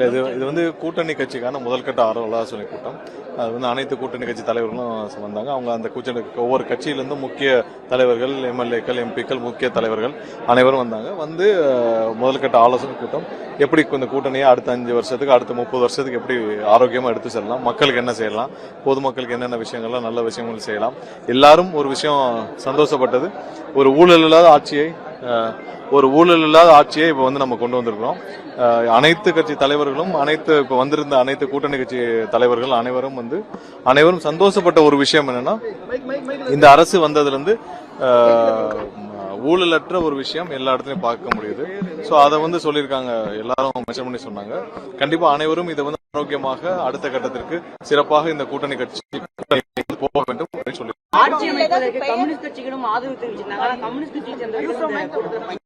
இது வந்து கூட்டணி கட்சிக்கான முதல்கட்ட ஆலோசனை கூட்டம். அது வந்து அனைத்து கூட்டணி கட்சி தலைவர்களும் வந்தாங்க. அவங்க அந்த ஒவ்வொரு கட்சியிலிருந்து முக்கிய தலைவர்கள், எம்எல்ஏக்கள், எம்பிக்கள், முக்கிய தலைவர்கள் அனைவரும் வந்தாங்க. வந்து முதல்கட்ட ஆலோசனை கூட்டம் எப்படி இந்த கூட்டணியை அடுத்த 5 வருஷத்துக்கு, அடுத்த 30 வருஷத்துக்கு எப்படி ஆரோக்கியமா எடுத்து செல்லலாம், மக்களுக்கு என்ன செய்யலாம், பொதுமக்களுக்கு என்னென்ன விஷயங்கள்லாம் நல்ல விஷயங்கள் செய்யலாம். எல்லாரும் ஒரு விஷயம் சந்தோஷப்பட்டது, ஒரு ஊழல் இல்லாத ஆட்சியை இப்ப வந்து நம்ம கொண்டு வந்திருக்கிறோம். அனைத்து கட்சி தலைவர்களும் இப்ப வந்திருந்த அனைத்து கூட்டணி கட்சி தலைவர்கள் அனைவரும் சந்தோஷப்பட்ட ஒரு விஷயம் என்னன்னா, இந்த அரசு வந்ததுல இருந்து ஊழலற்ற ஒரு விஷயம் எல்லா இடத்துலயும் பார்க்க முடியுது. சோ அதை வந்து சொல்லியிருக்காங்க, எல்லாரும் மென்ஷன் பண்ணி சொன்னாங்க. கண்டிப்பா அனைவரும் இதை வந்து ஆரோக்கியமாக அடுத்த கட்டத்திற்கு சிறப்பாக இந்த கூட்டணி கட்சி போக வேண்டும் சொல்லி ஆட்சி அமைப்பதற்கு கம்யூனிஸ்ட் கட்சிகளும் ஆதரவு தெரிவிச்சிருந்தாங்க. கம்யூனிஸ்ட் கட்சியை சேர்ந்த